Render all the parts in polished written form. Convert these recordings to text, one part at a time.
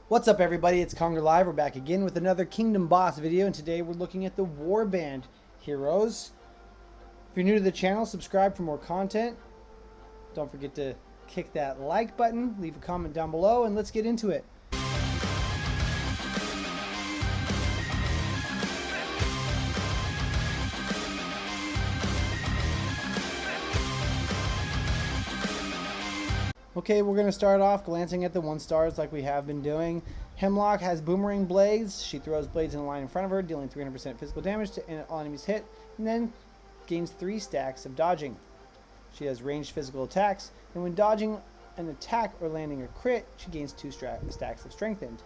What's up, everybody? It's Conger Live. We're back again with another Kingdom Boss video, and today we're looking at the Warband heroes. If you're new to the channel, subscribe for more content. Don't forget to kick that like button, leave a comment down below, and let's get into it. Okay, we're going to start off glancing at the 1-stars like we have been doing. Hemlock has boomerang blades. She throws blades in a line in front of her, dealing 300% physical damage to all enemies hit, and then gains 3 stacks of dodging. She has ranged physical attacks, and when dodging an attack or landing a crit, she gains 2 stacks of strengthened.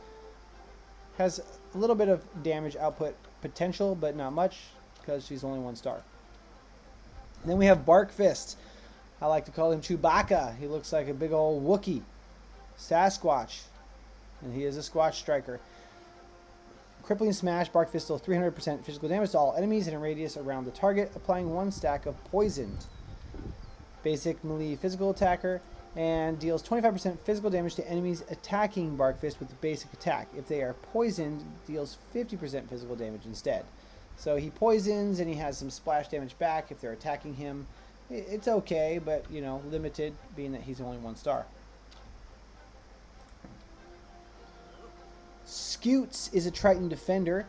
Has a little bit of damage output potential, but not much because she's only 1 star. Then we have Bark Fist. I like to call him Chewbacca. He looks like a big old Wookiee. Sasquatch. And he is a Squatch Striker. Crippling Smash. Bark Fist deals 300% physical damage to all enemies in a radius around the target, applying 1 stack of poison. Basic melee physical attacker. And deals 25% physical damage to enemies attacking Bark Fist with the basic attack. If they are poisoned, deals 50% physical damage instead. So he poisons and he has some splash damage back if they're attacking him. It's okay, but, you know, limited, being that he's only 1 star. Scoots is a Triton Defender.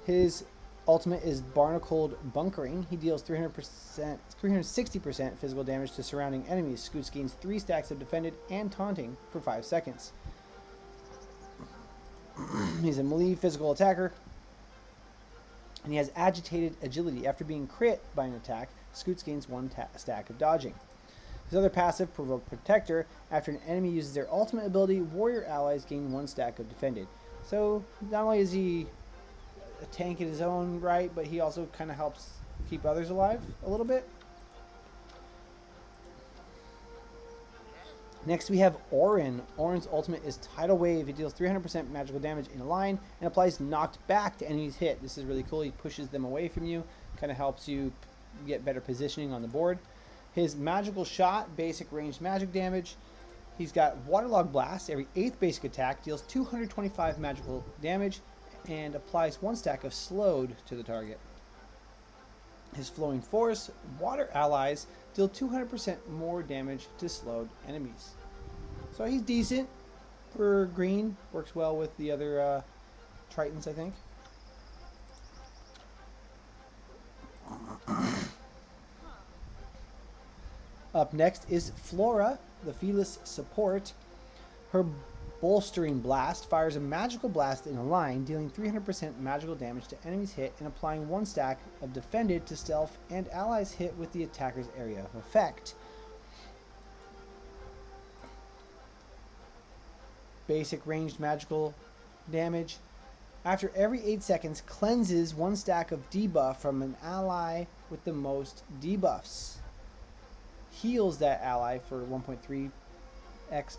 His ultimate is Barnacled Bunkering. He deals 360% physical damage to surrounding enemies. Scoots gains 3 stacks of Defended and Taunting for 5 seconds. He's a melee physical attacker. And he has Agitated Agility. After being crit by an attack, Scoots gains 1 stack of dodging. His other passive, Provoke Protector. After an enemy uses their ultimate ability, warrior allies gain 1 stack of defended. So not only is he a tank in his own right, but he also kind of helps keep others alive a little bit. Next we have Oren. Oren's ultimate is Tidal Wave. He deals 300% magical damage in a line and applies knocked back to enemies hit. This is really cool. He pushes them away from you, kind of helps you get better positioning on the board. His magical shot, basic ranged magic damage. He's got Waterlog Blast. Every 8th basic attack deals 225 magical damage and applies 1 stack of slowed to the target. His Flowing Force, water allies deal 200% more damage to slowed enemies. So he's decent for green. Works well with the other Tritons, I think. Up next is Flora, the Felis support. Her Bolstering Blast fires a magical blast in a line, dealing 300% magical damage to enemies hit and applying 1 stack of defended to stealth and allies hit with the attacker's area of effect. Basic ranged magical damage. After every 8 seconds, cleanses 1 stack of debuff from an ally with the most debuffs. Heals that ally for 1.3x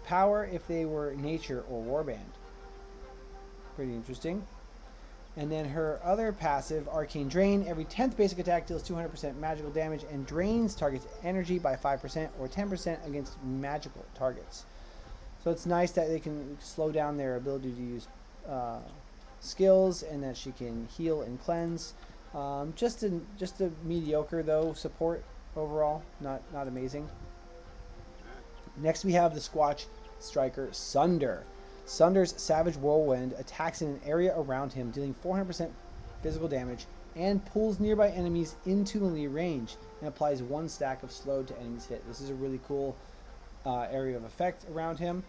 power if they were nature or warband. Pretty interesting. And then her other passive, Arcane Drain. Every 10th basic attack deals 200% magical damage and drains target's energy by 5% or 10% against magical targets. So it's nice that they can slow down their ability to use skills, and that she can heal and cleanse. Just a mediocre though support overall, not amazing. Next we have the Squatch Striker Sunder. Sunder's Savage Whirlwind attacks in an area around him, dealing 400% physical damage and pulls nearby enemies into melee range and applies 1 stack of slowed to enemies hit. This is a really cool area of effect around him.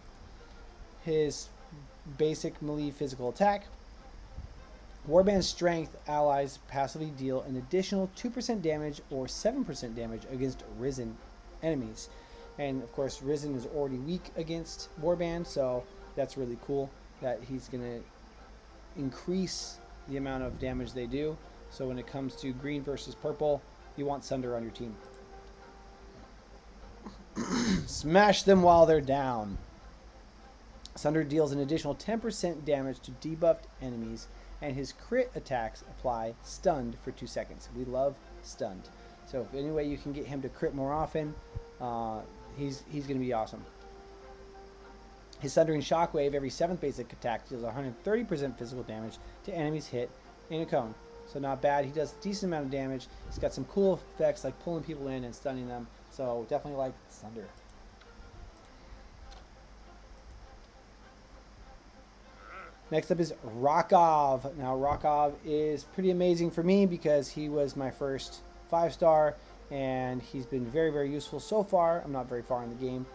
His basic melee physical attack. Warband Strength allies passively deal an additional 2% damage or 7% damage against risen enemies. And of course, Risen is already weak against Warband, so that's really cool that he's going to increase the amount of damage they do. So when it comes to green versus purple, you want Sunder on your team. Smash them while they're down. Sunder deals an additional 10% damage to debuffed enemies, and his crit attacks apply stunned for 2 seconds. We love stunned. So if any way you can get him to crit more often, he's going to be awesome. His Sundering Shockwave, every 7th basic attack, deals 130% physical damage to enemies hit in a cone. So not bad. He does a decent amount of damage. He's got some cool effects like pulling people in and stunning them. So definitely like Sunder. Next up is Rockoff. Now Rockoff is pretty amazing for me because he was my first 5-star and he's been very, very useful so far. I'm not very far in the game.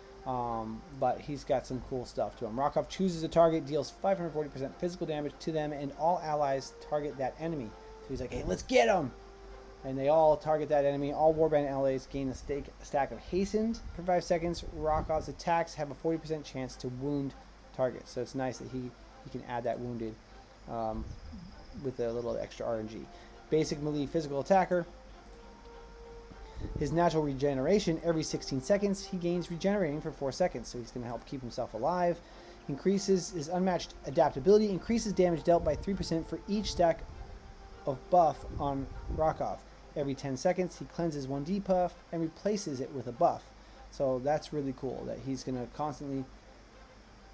But he's got some cool stuff to him. Rockoff chooses a target, deals 540% physical damage to them, and all allies target that enemy. So he's like, hey, let's get him! And they all target that enemy. All Warband allies gain a stack of hastened for 5 seconds. Rockoff's attacks have a 40% chance to wound targets. So it's nice that he can add that wounded with a little extra RNG. Basic melee physical attacker. His natural regeneration, every 16 seconds, he gains regenerating for 4 seconds, so he's going to help keep himself alive. Increases his unmatched adaptability, increases damage dealt by 3% for each stack of buff on Rockoff. Every 10 seconds, he cleanses 1 debuff and replaces it with a buff. So that's really cool, that he's going to constantly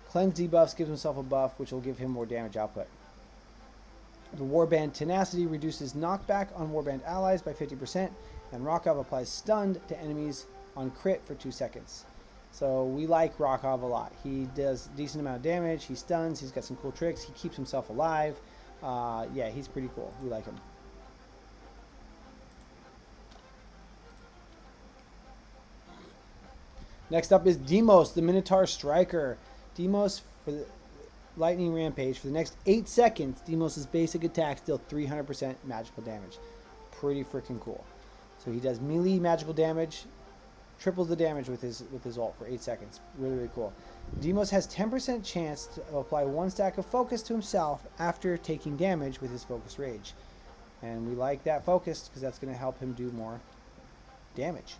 cleanse debuffs, gives himself a buff, which will give him more damage output. The Warband Tenacity reduces knockback on Warband allies by 50%, and Rockoff applies stunned to enemies on crit for 2 seconds. So we like Rockoff a lot. He does a decent amount of damage, he stuns, he's got some cool tricks, he keeps himself alive. Yeah, he's pretty cool. We like him. Next up is Demos, the Minotaur Striker. Demos, for the Lightning Rampage, for the next 8 seconds, Demos' basic attacks deal 300% magical damage. Pretty freaking cool. So he does melee magical damage, triples the damage with his ult for 8 seconds. Really, really cool. Demos has 10% chance to apply 1 stack of focus to himself after taking damage with his focus rage. And we like that focus because that's going to help him do more damage.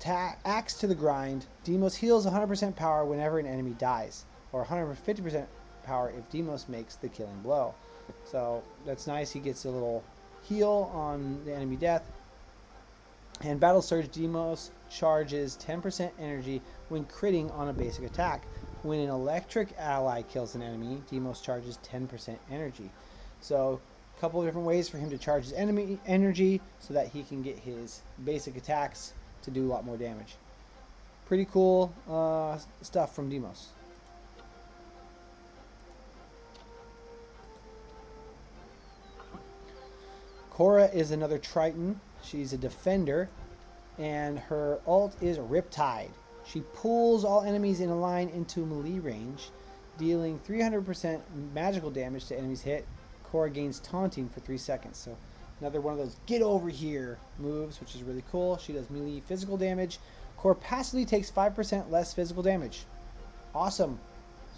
Axe to the grind. Demos heals 100% power whenever an enemy dies, or 150% power if Demos makes the killing blow. So that's nice. He gets a little heal on the enemy death. And Battle Surge, Demos charges 10% energy when critting on a basic attack. When an electric ally kills an enemy, Demos charges 10% energy. So a couple of different ways for him to charge his enemy energy so that he can get his basic attacks to do a lot more damage. Pretty cool stuff from Demos. Cora is another Triton. She's a defender, and her ult is Riptide. She pulls all enemies in a line into melee range, dealing 300% magical damage to enemies hit. Cora gains taunting for 3 seconds. So another one of those get over here moves, which is really cool. She does melee physical damage. Cora passively takes 5% less physical damage. Awesome.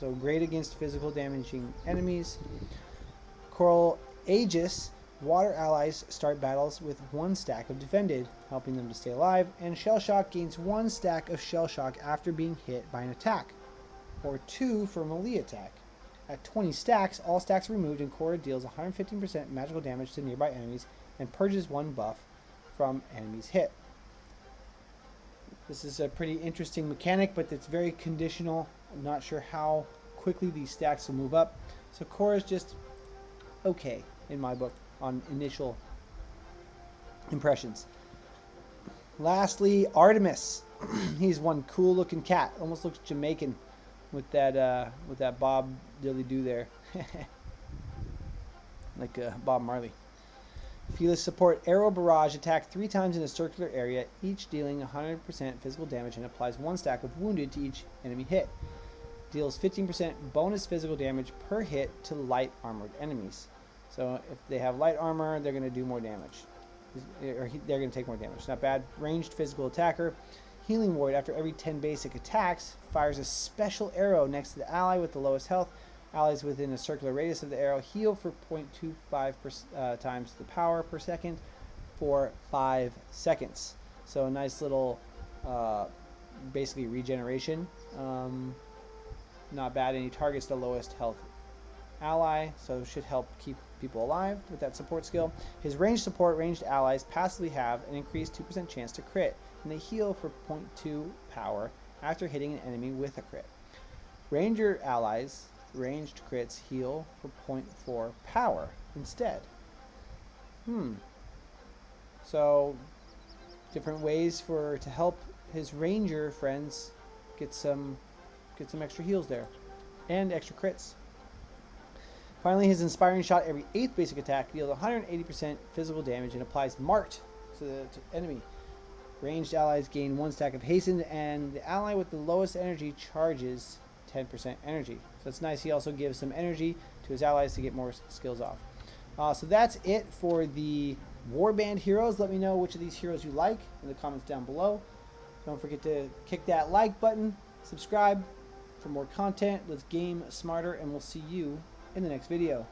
So great against physical damaging enemies. Coral Aegis. Water allies start battles with 1 stack of defended, helping them to stay alive. And Shell Shock gains 1 stack of Shell Shock after being hit by an attack, or 2 for a melee attack. At 20 stacks, all stacks are removed, and Cora deals 115% magical damage to nearby enemies and purges 1 buff from enemies hit. This is a pretty interesting mechanic, but it's very conditional. I'm not sure how quickly these stacks will move up. So Cora's just okay in my book on initial impressions. Lastly, Artemis. He's one cool looking cat. Almost looks Jamaican with that Bob Dilly do there. Like Bob Marley. Felis support Arrow Barrage, attack 3 times in a circular area, each dealing 100% physical damage, and applies 1 stack of wounded to each enemy hit. Deals 15% bonus physical damage per hit to light armored enemies. So if they have light armor, they're going to do more damage. Or they're going to take more damage. Not bad. Ranged physical attacker. Healing Ward, after every 10 basic attacks, fires a special arrow next to the ally with the lowest health. Allies within a circular radius of the arrow heal for 0.25 times the power per second for 5 seconds. So a nice little, basically regeneration. Not bad. And he targets the lowest health ally, so should help keep people alive with that support skill. His ranged support, ranged allies passively have an increased 2% chance to crit, and they heal for 0.2 power after hitting an enemy with a crit. Ranger allies, ranged crits heal for 0.4 power instead. So, different ways to help his ranger friends get some extra heals there, and extra crits. Finally, his inspiring shot every 8th basic attack deals 180% physical damage and applies marked to the enemy. Ranged allies gain 1 stack of hasten, and the ally with the lowest energy charges 10% energy. So it's nice. He also gives some energy to his allies to get more skills off. So that's it for the Warband heroes. Let me know which of these heroes you like in the comments down below. Don't forget to kick that like button, subscribe for more content. Let's game smarter, and we'll see you in the next video.